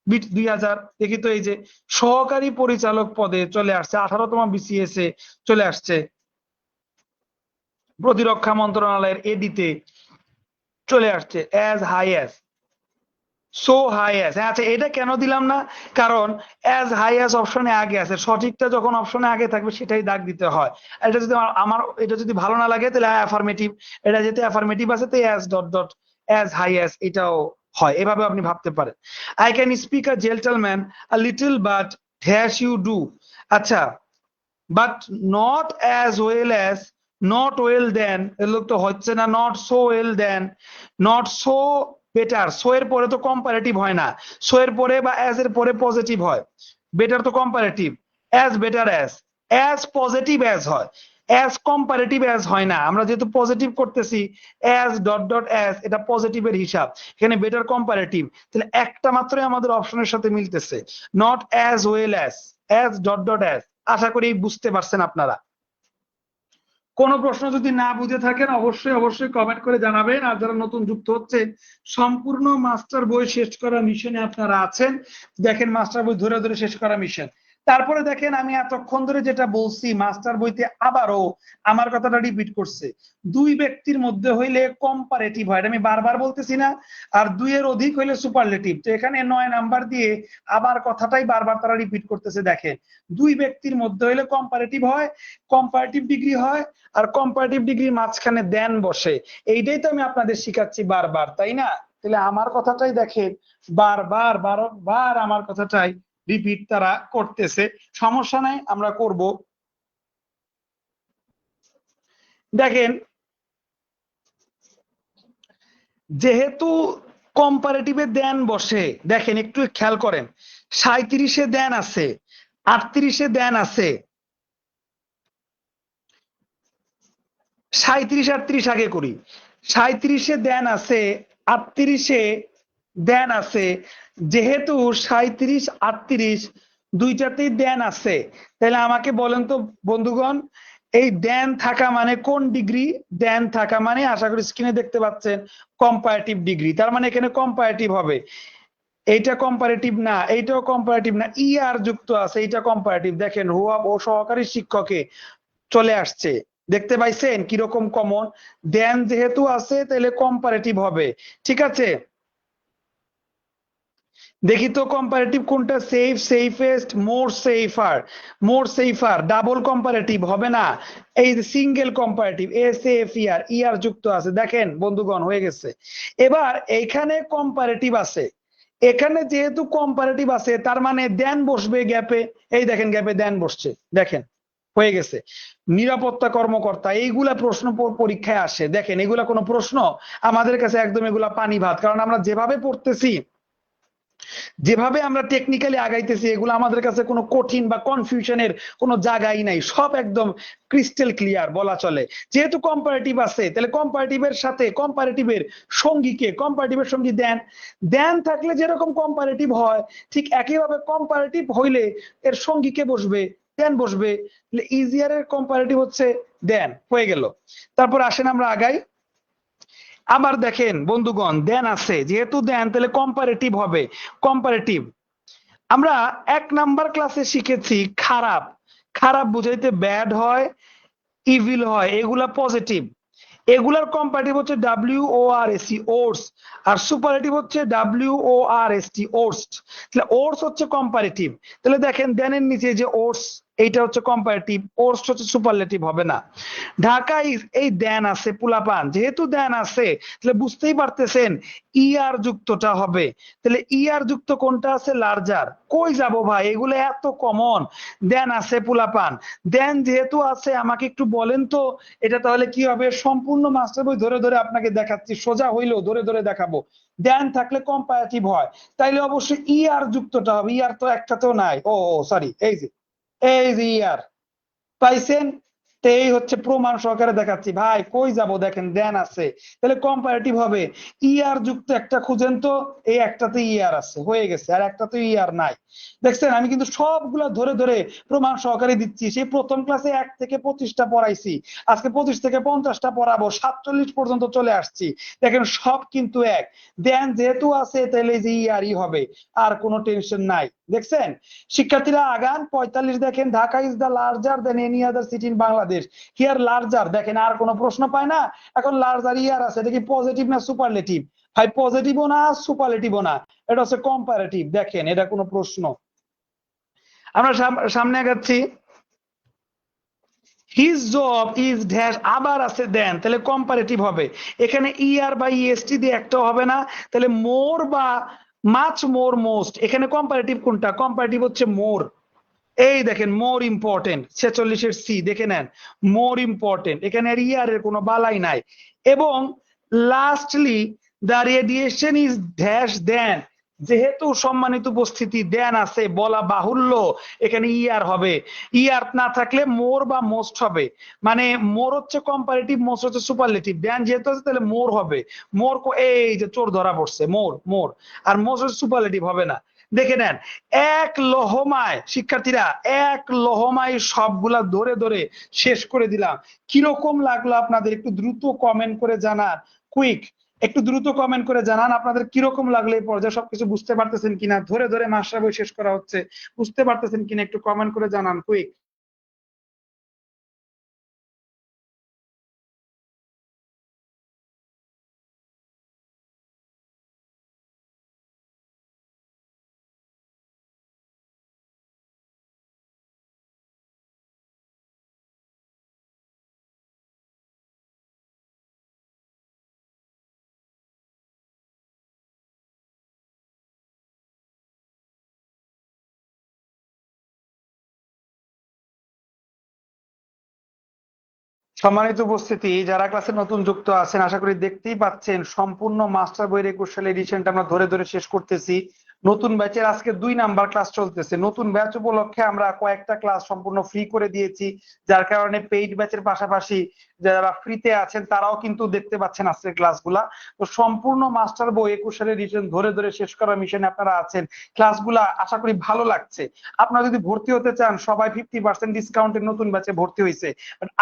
bit 2000। দেখি তো, এই যে সহকারী পরিচালক পদে চলে আসছে, 18তম বিসিএস এ চলে আসছে, প্রতিরক্ষা মন্ত্রণালয়ের এডিতে চলে আসছে as high as, so high as. আচ্ছা এটা কেন দিলাম না, কারণ অ্যাজ হাই অ্যাজ অপশনে আগে আছে, সঠিকটা যখন অপশনে আগে থাকবে সেটাই দাগ দিতে হয়। এটা যদি আমার এটা যদি ভালো না লাগে তাহলে অ্যাফার্মেটিভ, এটা যেহেতু অ্যাফার্মেটিভ আছে তাই as dot dot as high as এটাও হয়, এভাবে আপনি ভাবতে পারেন। I can speak a gentleman a little but dash you do. আচ্ছা, but not as well as, not well than, এগুলো তো হচ্ছে না, not so well than, not so better, so এর পরে তো কম্পারেটিভ হয় না, সো এর পরে বা অ্যাজ এর পরে পজিটিভ হয়, বেটার তো comparative, as better as positive as হয়, অ্যাজ কম্পারেটিভ অ্যাজ হয় না। আমরা যেহেতু পজিটিভ করতেছি, অ্যাজ ডট ডট অ্যাজ এটা পজিটিভের হিসাব, এখানে বেটার কম্পারেটিভ, তাহলে একটা মাত্রই আমাদের অপশনের সাথে মিলতেছে, not as well as dot dot as. আশা করি বুঝতে পারছেন আপনারা। কোনো প্রশ্ন যদি না বুঝে থাকেন অবশ্যই অবশ্যই কমেন্ট করে জানাবেন। আর যারা নতুন যুক্ত হচ্ছে, সম্পূর্ণ মাস্টার বই শেষ করা মিশনে আপনারা আছেন। দেখেন মাস্টার বই ধরে ধরে শেষ করা মিশন। তারপরে দেখেন আমি এতক্ষণ ধরে যেটা বলছি মাস্টার বইতে আবারও আমার কথাটা রিপিট করছে, দুই ব্যক্তির মধ্যে হইলে কম্পারেটিভ হয়, আমি বারবার বলতেছি না, আর দুইয়ের অধিক হইলে সুপারলেটিভ। তো এখানে 9 নাম্বার দিয়ে আবার কথাটাই বারবার তারা রিপিট করতেছে। দেখেন দুই ব্যক্তির মধ্যে হইলে কম্পারেটিভ হয়, কম্পারেটিভ ডিগ্রি হয়, আর কম্পারেটিভ ডিগ্রির মাঝখানে দেন বসে। এইটাই তো আমি আপনাদের শিখাচ্ছি বারবার, তাই না? তাহলে আমার কথাটাই দেখেন বারবার বারবার আমার কথাটাই রিপিট তারা করতেছে। সমস্যা নাই, আমরা করব। দেখেন যেহেতু কম্পারেটিভে দেন বসে, দেখেন একটু খেয়াল করেন, 37-এ দেন আছে, 38-এ দেন আছে, 37-38 আগে করি। 37-এ দেন আছে, 38-এ দেন আছে। যেহেতু 37-38 দুইটাতেই দেন আছে, তাহলে আমাকে বলেন তো বন্ধুগণ, এই দেন থাকা মানে কোন ডিগ্রি? দেন থাকা মানে আশা করি স্ক্রিনে দেখতে পাচ্ছেন কম্পারেটিভ ডিগ্রি। তার মানে এখানে কম্পারেটিভ হবে। এইটা কম্পারেটিভ না, এইটাও কম্পারেটিভ না, আর যুক্ত আছে, এইটা কম্পারেটিভ। দেখেন হুয়া ও সহকারী শিক্ষকে চলে আসছে, দেখতে পাইছেন কিরকম কমন? দেন যেহেতু আছে তাহলে কম্পারেটিভ হবে। ঠিক আছে, দেখি তো কম্পারেটিভ কোনটা? সেফ, সেফেস্ট, মোর সেফার। মোর সেফার ডাবল কম্পারেটিভ হবে না, এই যে সিঙ্গেল কম্পারেটিভ, এস এফ ইয়ার, ইয়ার যুক্ত আছে। দেখেন বন্ধুগণ হয়ে গেছে। এবার এইখানে কম্পারেটিভ আছে, এখানে যেহেতু কম্পারেটিভ আছে তার মানে দেন বসবে গ্যাপে। এই দেখেন গ্যাপে দেন বসছে, দেখেন হয়ে গেছে। নিরাপত্তা কর্মকর্তা, এইগুলা প্রশ্ন পরীক্ষায় আসে। দেখেন এগুলা কোনো প্রশ্ন? আমাদের কাছে একদম এগুলা পানি ভাত, কারণ আমরা যেভাবে পড়তেছি, যেভাবে আমরা টেকনিক্যালি আগাইতেছি, এগুলো আমাদের কাছে কোনো কঠিন বা কনফিউশনের কোনো জায়গাই নাই, সব একদম ক্রিস্টাল ক্লিয়ার বলা চলে। যেহেতু কম্পারেটিভ আছে তাহলে কম্পারেটিভের সাথে কম্পারেটিভের সঙ্গীকে, কম্পারেটিভের সঙ্গী দেন। দেন থাকলে যেরকম কম্পারেটিভ হয় ঠিক একইভাবে কম্পারেটিভ হইলে এর সঙ্গীকে বসবে, দেন বসবে। ইজিয়ারের কম্পারেটিভ হচ্ছে দেন, হয়ে গেল। তারপর আসেন আমরা আগাই। আবার দেখেন বন্ধুগণ দেন আছে, যেহেতু দেন তাহলে কম্পারেটিভ হবে। কম্পারেটিভ আমরা 1 নাম্বার ক্লাসে শিখেছি খারাপ, খারাপ বুঝাইতে ব্যাড হয়, ইভিল হয়, এগুলা পজিটিভ। এগুলার কম্পারেটিভ হচ্ছে WORST, ওর্স। আর সুপারলেটিভ হচ্ছে WORST, ওর্স্ট। তাহলে ওর্স হচ্ছে কম্পারেটিভ। তাহলে দেখেন দেনের নিচে যে ওর্স, এইটা হচ্ছে কম্পারেটিভ, ওর্স হচ্ছে সুপারলেটিভ, হবে না। ঢাকায় এই দেন আছে পুলাপান, যেহেতু দেন আছে তাহলে বুঝতেই পারতেছেন ইয়ার যুক্তটা হবে। তাহলে ইয়ার যুক্ত কোনটা আছে? লার্জার। কই যাব ভাই, এগুলো এত কমন। দেন আছে পুলাপান, দেন যেহেতু আছে আমাকে একটু বলেন তো এটা তাহলে কি হবে? সম্পূর্ণ মাস্টার বই ধরে ধরে আপনাকে দেখাচ্ছি, সোজা হইলেও ধরে ধরে দেখাবো। দেন থাকলে কম্পারেটিভ হয়, তাইলে অবশ্যই ইয়ার যুক্তটা হবে। ইয়ার তো একটাতেও নাই, ও সরি, এই যে ইয়ার পাইছেন। তো এই হচ্ছে প্রমাণ সহকারে দেখাচ্ছি ভাই, কই যাব? দেখেন দেন আছে, তাহলে কম্পারেটিভ হবে। ইয়ার যুক্ত একটা খুঁজেন তো, এই একটাতে ইয়ার আছে, হয়ে গেছে, আর একটাতে ইয়ার নাই। দেখছেন আমি কিন্তু সবগুলা ধরে ধরে প্রমাণ সহকারে দিচ্ছি। সেই প্রথম ক্লাসে 1 থেকে 25টা পড়াইছি, আজকে 25 থেকে 50টা পড়াবো, 47 পর্যন্ত চলে আসছি। দেখেন সব কিন্তু এক। দেন যেহেতু আছে তাহলে যে ইয়ারই হবে, আর কোনো টেনশন নাই। দেখছেন শিক্ষার্থীরা আগান। 45 দেখেন, Dhaka is the larger than any other city in Bangladesh. Here larger, দেখেন আর কোনো প্রশ্ন পায় না। এখন লার্জার ইয়ার আছে, এটা কি পজিটিভ না সুপারলেটিভ? ভাই পজিটিভও না সুপারলেটিভও না, এটা হচ্ছে কম্পারেটিভ। দেখেন এটা কোনো প্রশ্ন? আমরা সামনে আগাচ্ছি। হিজ জব ইজ ড্যাশ, আবার আছে দেন, তাহলে কম্পারেটিভ হবে। এখানে ইয়ার বা ইএসটি দিয়ে একটাও হবে না, তাহলে মোর বা মাচ মোর মোস্ট, এখানে কম্পারেটিভ কোনটা? কম্পারেটিভ হচ্ছে মোর। এই দেখেন মোর ইম্পর্টেন্ট, 46-এর সি দেখে নেন, মোর ইম্পর্টেন্ট, এখানে আর ইয়ারের কোনো বালাই নাই। এবং lastly the radiation is dash than, যেহেতু সম্মানিত উপস্থিতি দেন আছে বলা বাহুল্য, এখানে ইয়ার হবে। ইয়ার না থাকলে মোর বা মোস্ট হবে। মানে মোর হচ্ছে কম্পারেটিভ, মোস্ট হচ্ছে সুপারলেটিভ। দেন যেহেতু আছে তাহলে মোর হবে। মোর, এই যে চোর ধরা পড়ছে, মোর মোর। আর মোস্ট হচ্ছে সুপারলেটিভ, হবে না। দেখে নেন, এক লহমায় শিক্ষার্থীরা এক লহমায় সবগুলা ধরে ধরে শেষ করে দিলাম। কিরকম লাগলো আপনাদের একটু দ্রুত কমেন্ট করে জানান। কুইক একটু দ্রুত কমেন্ট করে জানান আপনাদের কিরকম লাগলো এই পর্যায়ে, সবকিছু বুঝতে পারতেছেন কিনা, ধরে ধরে মাস্টার বই শেষ করা হচ্ছে, বুঝতে পারতেছেন কিনা একটু কমেন্ট করে জানান কুইক। সম্মানিত উপস্থিতি, যারা ক্লাসে নতুন যুক্ত আছেন, আশা করি দেখতেই পাচ্ছেন সম্পূর্ণ মাস্টার বইয়ের 21 সালের এডিশনটা আমরা ধরে ধরে শেষ করতেছি। নতুন ব্যাচের আজকে 2 নাম্বার ক্লাস চলতেছে। নতুন ব্যাচ উপলক্ষে আমরা কয়েকটা ক্লাস সম্পূর্ণ ফ্রি করে দিয়েছি, যার কারণে পেইড ব্যাচের পাশাপাশি যারা ফ্রিতে আছেন তারাও কিন্তু দেখতে পাচ্ছেন আজকের ক্লাসগুলা। তো সম্পূর্ণ মাস্টার বই 21 সালের এডিশন ধরে ধরে শেষ করার মিশনে আপনারা আছেন। ক্লাসগুলা আশা করি ভালো লাগছে। আপনারা যদি ভর্তি হতে চান, সবাই 50% ডিসকাউন্টের নতুন ব্যাচে ভর্তি হয়েছে।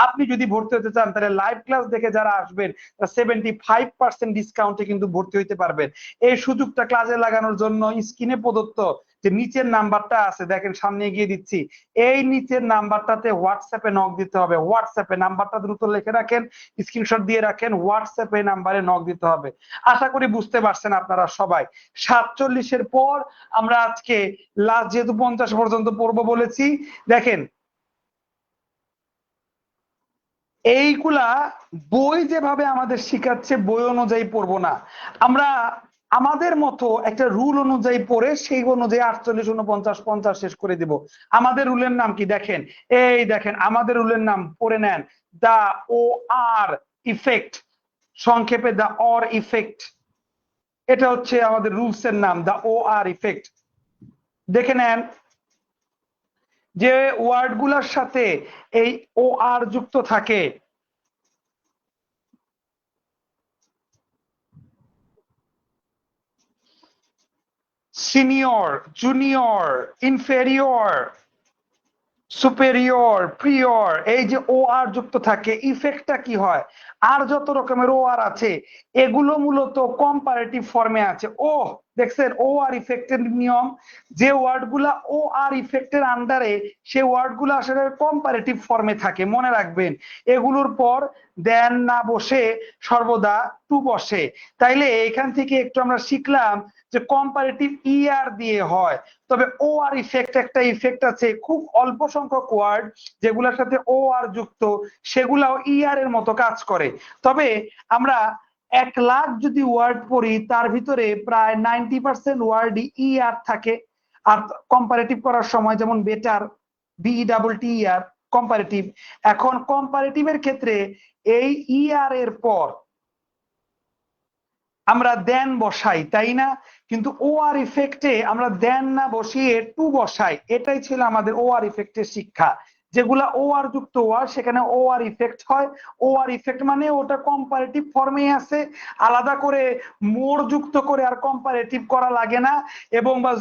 আপনি যদি ভর্তি হতে চান তাহলে লাইভ ক্লাস দেখে যারা আসবেন 75% ডিসকাউন্টে কিন্তু ভর্তি হইতে পারবেন। এই সুযোগটা ক্লাসে লাগানোর জন্য স্ক্রিনে প্রদত্ত যে নিচের নাম্বারটা আছে, দেখেন সামনে গিয়ে দিচ্ছি, এই নিচের নাম্বারটাতে হোয়াটসঅ্যাপে নক দিতে হবে। হোয়াটসঅ্যাপে নাম্বারটা দ্রুত লিখে রাখেন, স্ক্রিনশট দিয়ে রাখেন, হোয়াটসঅ্যাপে নাম্বারে নক দিতে হবে। আশা করি বুঝতে পারছেন আপনারা সবাই। 47-এর পর আমরা আজকে লাস্ট যেহেতু 50 পর্যন্ত পড়বো বলেছি, দেখেন এইগুলা বই যেভাবে আমাদের শিখাচ্ছে বই অনুযায়ী পড়বো না, আমরা আমাদের মতো একটা রুল অনুযায়ী পড়ে সেই অনুযায়ী 48, 49, 50 শেষ করে দিব। আমাদের রুলের নাম কি দেখেন, এই দেখেন আমাদের রুলের নাম পড়ে নেন, দা ও আর ইফেক্ট, সংক্ষেপে দা অর ইফেক্ট। এটা হচ্ছে আমাদের রুলস এর নাম, দা ও আর ইফেক্ট। দেখে নেন যে ওয়ার্ড গুলার সাথে এই ও আর যুক্ত থাকে, সিনিয়র, জুনিয়র, ইনফেরিয়র, সুপেরিয়র, প্রিয়র, এই যে ও আর যুক্ত থাকে, ইফেক্টটা কি হয়? আর যত রকমের ও আর আছে এগুলো মূলত কম্পারেটিভ ফর্মে আছে। ও দেখছেন ও আর ইফেক্টের নিয়ম, যে ওয়ার্ডগুলা ও আর ইফেক্টের আন্ডারে সে ওয়ার্ডগুলো আসলে কম্পারেটিভ ফর্মে থাকে, মনে রাখবেন। এগুলোর পর দেন না বসে সর্বদা টু বসে। তাইলে এখান থেকে একটু আমরা শিখলাম যে কম্পারেটিভ আর দিয়ে হয়, তবে ও আর ইফেক্ট একটা ইফেক্ট আছে, খুব অল্প সংখ্যক ওয়ার্ড যেগুলোর সাথে ও আর যুক্ত সেগুলাও আর এর মতো কাজ করে। তবে আমরা 1 লাখ যদি ওয়ার্ড পড়ি তার ভিতরে প্রায় 90% ওয়ার্ড আর থাকে। আর কম্পারেটিভ করার সময় যেমন বেটার, BETTER, কম্পারেটিভ। এখন কম্পারেটিভের ক্ষেত্রে এই আর এর পর আমরা দেন বসাই, তাই না? কিন্তু ও আর ইফেক্টে আমরা দেন না বসিয়ে টু বসাই। এটাই ছিল আমাদের ও আর ইফেক্টের শিক্ষা। যেগুলা ও আর যুক্ত ওয়ার্ড সেখানে ও আর ইফেক্ট হয়। ও আর ইফেক্ট মানে ওটা কম্পারেটিভ ফর্মে আছে, আলাদা করে মোর যুক্ত করে আর কম্পারেটিভ করা লাগে না। এবং বা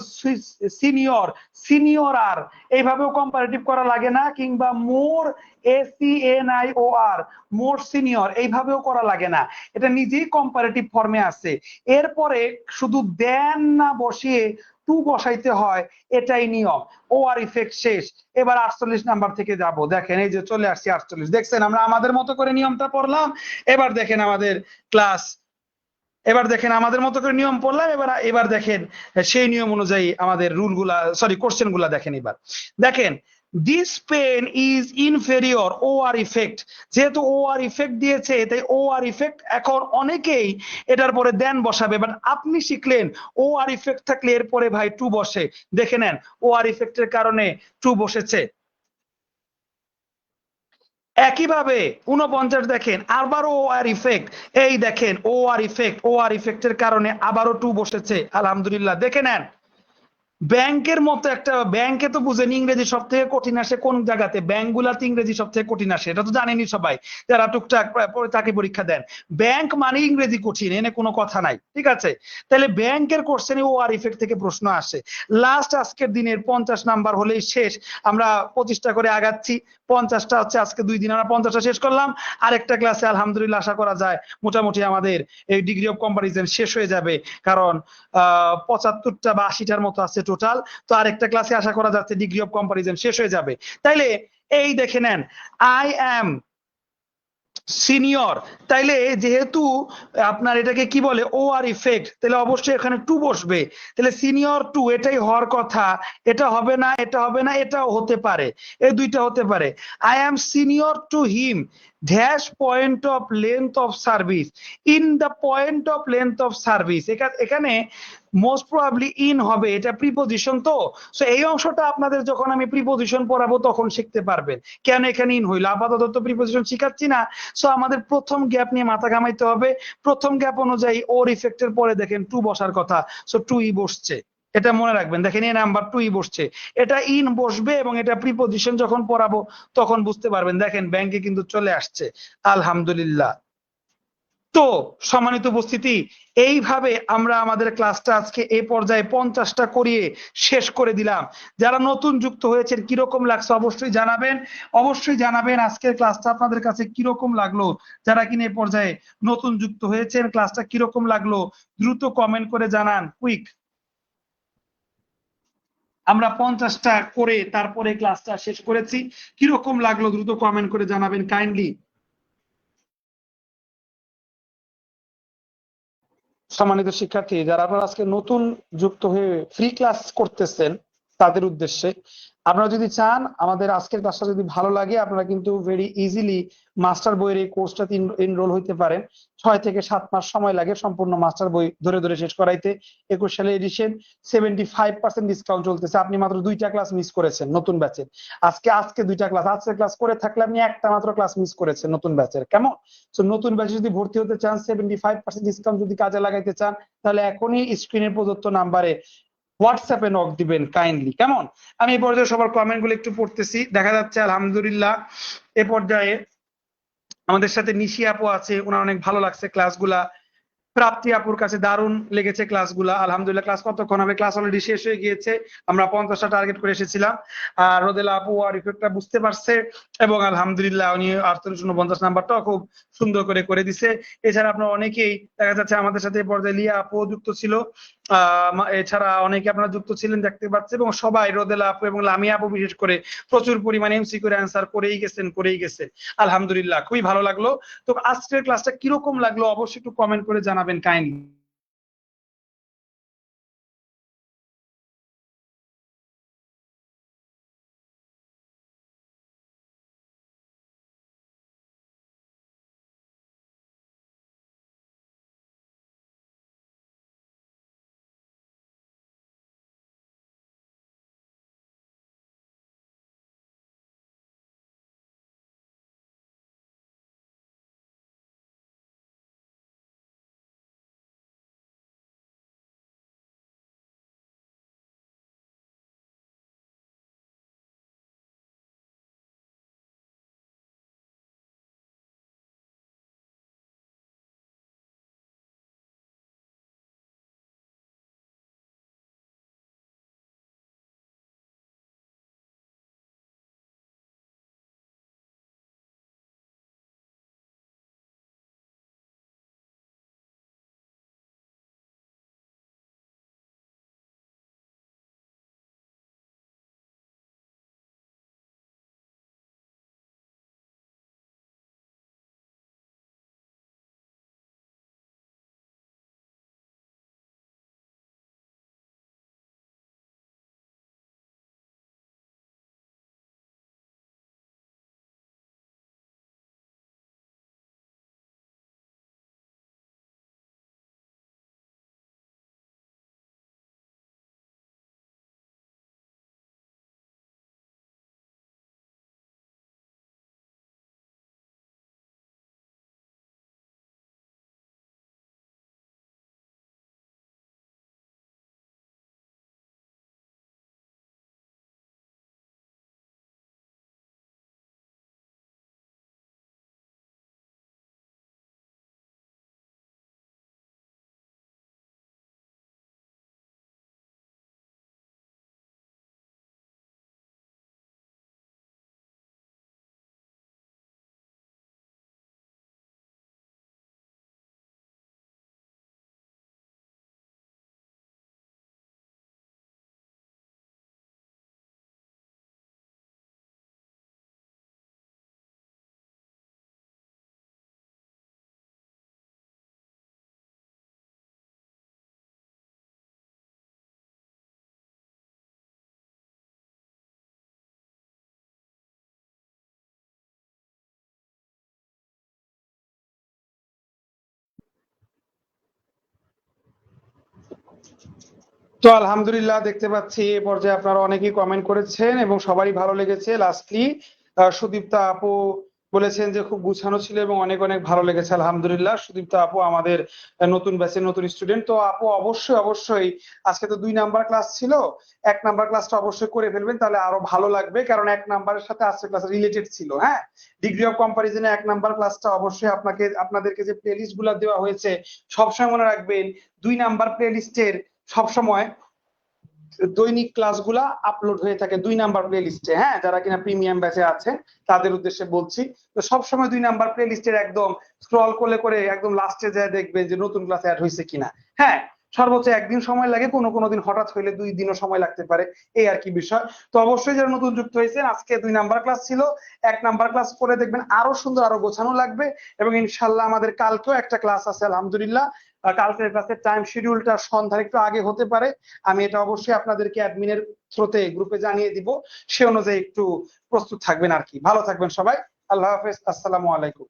সিনিয়র, সিনিয়র আর এইভাবেও কম্পারেটিভ করা লাগে না, কিংবা মোর ACNIOR, মোর সিনিয়র এইভাবেও করা লাগে না। এটা নিজেই কম্পারেটিভ ফর্মে আছে। এরপরে শুধু দেন না বসিয়ে টু বসাইতে হয়, এটাই নিয়ম। ও আর ইফেক্ট শেষ। এবার 48 নাম্বার থেকে যাব। দেখেন এই যে চলে আসছি 48। দেখছেন আমরা আমাদের মতো করে নিয়মটা পড়লাম। এবার দেখেন আমাদের ক্লাস, এবার দেখেন আমাদের মতো করে নিয়ম পড়লাম। এবার দেখেন সেই নিয়ম অনুযায়ী আমাদের রুলগুলা, সরি কোশ্চেনগুলা দেখেন। এবার দেখেন, this pen is inferior or effect. যেহেতু ও আর ইফেক্ট দিয়েছে তাই ও আর ইফেক্ট, এখন অনেকেই এটার পরে দেন বসাবে, বাট আপনি শিখলেন ও আর ইফেক্ট থাকলে এরপরে ভাই টু বসে। দেখে নেন ও আর ইফেক্টের কারণে টু বসেছে। একইভাবে 49 দেখেন আবারও ও আর ইফেক্ট, এই দেখেন ও আর ইফেক্ট, ও আর ইফেক্টের কারণে আবারও টু বসেছে। আলহামদুলিল্লাহ। দেখে নেন ব্যাংকের মতো একটা ব্যাংকে তো বুঝেন ইংরেজি সব থেকে কঠিন আসে কোন জায়গাতে, ব্যাংকগুলাতে ইংরেজি সব থেকে কঠিন আসে, এটা তো জানেনই সবাই যারা টুকটাক চাকরি পরীক্ষা দেন। ব্যাংক মানে ইংরেজি কঠিন, এনে কোনো কথা নাই, ঠিক আছে? তাহলে ব্যাংকের কোশ্চেনে ও আর ইফেক্ট থেকে প্রশ্ন আসে। লাস্ট আজকের দিনের 50 নাম্বার হলেই শেষ। আমরা 25টা করে আগাচ্ছি, 50টা হচ্ছে আজকে 2 দিন আমরা 50টা শেষ করলাম। আরেকটা ক্লাসে আলহামদুলিল্লাহ আশা করা যায় মোটামুটি আমাদের এই ডিগ্রি অফ কম্পারিজন শেষ হয়ে যাবে, কারণ 75টা বা 80টার মতো আছে টোটাল। তো আরেকটা ক্লাসে আশা করা যাচ্ছে ডিগ্রি অফ কম্পারিজন শেষ হয়ে যাবে। তাইলে এই দেখে নেন, আই অ্যাম সিনিয়র, তাইলে যেহেতু আপনার এটাকে কি বলে ও আর ইফেক্ট, তাহলে অবশ্যই এখানে টু বসবে। তাহলে সিনিয়র টু এটাই হওয়ার কথা, এটা হবে না, এটা হবে না, এটাও হতে পারে, এই দুইটা হতে পারে। I am senior to him dash point of length of service, in the point of length of service, এখানে মোস্ট প্রবাবলি ইন হবে, এটা প্রিপোজিশন তো। সো এই অংশটা আপনাদের যখন আমি প্রিপোজিশন পড়াবো তখন শিখতে পারবেন কেন এখানে ইন হইলো। আপাতত তো প্রিপোজিশন শিখাচ্ছি না, সো আমাদের প্রথম গ্যাপ নিয়ে মাথা ঘামাইতে হবে। প্রথম গ্যাপ অনুযায়ী ওর ইফেক্টের পরে দেখেন টু বসার কথা, সো টু ই বসছে, এটা মনে রাখবেন। দেখেন এই নাম্বার টু ই বসছে, এটা ইন বসবে এবং এটা প্রিপোজিশন যখন পড়াবো তখন বুঝতে পারবেন। দেখেন ব্যাংকে কিন্তু চলে আসছে, আলহামদুলিল্লাহ। তো সম্মানিত উপস্থিতি, এইভাবে আমরা আমাদের ক্লাসটা আজকে এই পর্যায়ে 50টা করিয়ে শেষ করে দিলাম। যারা নতুন যুক্ত হয়েছেন কিরকম লাগছে অবশ্যই জানাবেন, অবশ্যই জানাবেন আজকের ক্লাসটা আপনাদের কাছে কিরকম লাগলো। যারা কিনা এই পর্যায়ে নতুন যুক্ত হয়েছেন ক্লাসটা কিরকম লাগলো দ্রুত কমেন্ট করে জানান, কুইক। আমরা 50টা করে তারপরে ক্লাসটা শেষ করেছি, কিরকম লাগলো দ্রুত কমেন্ট করে জানাবেন কাইন্ডলি। সম্মানিত শিক্ষার্থী, যারা আপনারা আজকে নতুন যুক্ত হয়ে ফ্রি ক্লাস করতেছেন তাদের উদ্দেশ্যে, আপনারা যদি চান আমাদের আজকের ক্লাসটা যদি ভালো লাগে, আপনারা কিন্তু ভেরি ইজিলি মাস্টার বইয়ের এই কোর্সটাতে এনরোল হইতে পারেন। 6 থেকে 7 মাস সময় লাগে সম্পূর্ণ মাস্টার বই ধরে ধরে শেষ করাইতে। 21 সালে এডিশন 75% ডিসকাউন্ট চলতেছে, আপনি মাত্র 2টা ক্লাস মিস করেছেন নতুন ব্যাচের। আজকে আজকে 2টা ক্লাস, আজকে ক্লাস করে থাকলে আপনি একটা মাত্র ক্লাস মিস করেছেন নতুন ব্যাচের, কেমন? তো নতুন ব্যাচে যদি ভর্তি হতে চান, 75% ডিসকাউন্ট যদি কাজে লাগাইতে চান, তাহলে এখনই স্ক্রিনে প্রদত্ত নাম্বারে হোয়াটসঅ্যাপে নক দিবেন কাইন্ডলি, কেমন? আমি এই পর্যায়ে সবার কমেন্ট গুলো একটু পড়তেছি, দেখা যাচ্ছে আলহামদুলিল্লাহ এ পর্যায়ে আমাদের সাথে নিশি আপু আছে, ওনার অনেক ভালো লাগছে ক্লাসগুলা। প্রাপ্তি আপুর কাছে দারুণ লেগেছে ক্লাসগুলা, আলহামদুলিল্লাহ। ক্লাস কতক্ষণ হবে? ক্লাস অলরেডি শেষ হয়ে গিয়েছে, আমরা 50টা টার্গেট করে এসেছিলাম। আর রোদেলা আপু আর ইফেক্টটা বুঝতে পারছে এবং আলহামদুলিল্লাহ উনি 48 49 নাম্বারটাও খুব সুন্দর করে করে দিছে। এছাড়া আপনারা অনেকেই দেখা যাচ্ছে আমাদের সাথে এই পর্যায়ে লিয়া আপু যুক্ত ছিল, এছাড়া অনেকে আপনারা যুক্ত ছিলেন দেখতে পাচ্ছি, এবং সবাই রোদেলা আপু এবং লামিয়া আপু বিশেষ করে প্রচুর পরিমাণে এমসিকিউ এর অ্যান্সার করেই গেছেন, আলহামদুলিল্লাহ খুবই ভালো লাগলো। তো আজকের ক্লাসটা কিরকম লাগলো অবশ্যই একটু কমেন্ট করে জানাবেন কাইন্ডলি। তো আলহামদুলিল্লাহ দেখতে পাচ্ছি এ পর্যায়ে আপনারা অনেকেই কমেন্ট করেছেন এবং সবারই ভালো লেগেছে। লাস্টলি সুদীপ্তা আপু বলেছেন যে খুব গুছানো ছিল এবং অনেক অনেক ভালো লেগেছে। আলহামদুলিল্লাহ, সুদীপ্তা আপু আমাদের নতুন ব্যাচের নতুন স্টুডেন্ট। তো আপু অবশ্যই অবশ্যই আজকে তো 2 নাম্বার ক্লাস ছিল, 1 নাম্বার ক্লাসটা অবশ্যই করে ফেলবেন, তাহলে আরো ভালো লাগবে, কারণ 1 নাম্বারের সাথে আজকের ক্লাস রিলেটেড ছিল। হ্যাঁ, ডিগ্রি অফ কম্পারিজনে 1 নাম্বার ক্লাসটা অবশ্যই আপনাদেরকে যে প্লে লিস্ট গুলা দেওয়া হয়েছে সবসময় মনে রাখবেন, 2 নাম্বার প্লে লিস্টের সবসময় দৈনিক ক্লাসগুলা আপলোড হয়ে থাকে 2 নাম্বার প্লে লিস্টে। হ্যাঁ, যারা কিনা প্রিমিয়াম ব্যাচে আছেন তাদের উদ্দেশ্যে বলছি। তো সবসময় 2 নাম্বার প্লে লিস্টের একদম স্ক্রল করলে করে একদম লাস্টে যায় দেখবেন যে নতুন ক্লাস অ্যাড হয়েছে কিনা। হ্যাঁ, সর্বোচ্চ 1 দিন সময় লাগে, কোনো কোনো দিন হঠাৎ হইলে 2 দিনও সময় লাগতে পারে, এই আর কি বিষয়। তো অবশ্যই যারা নতুন যুক্ত হয়েছেন, আজকে 2 নাম্বার ক্লাস ছিল, 1 নাম্বার ক্লাস করে দেখবেন আরো সুন্দর আরো গোছানো লাগবে। এবং ইনশাল্লাহ আমাদের কালকেও একটা ক্লাস আছে আলহামদুলিল্লাহ। কালকের ক্লাসের টাইম শিডিউলটা সন্ধ্যার একটু আগে হতে পারে, আমি এটা অবশ্যই আপনাদেরকে অ্যাডমিনের থ্রুতে গ্রুপে জানিয়ে দিব, সে অনুযায়ী একটু প্রস্তুত থাকবেন আর কি। ভালো থাকবেন সবাই, আল্লাহ হাফেজ, আসসালামু আলাইকুম।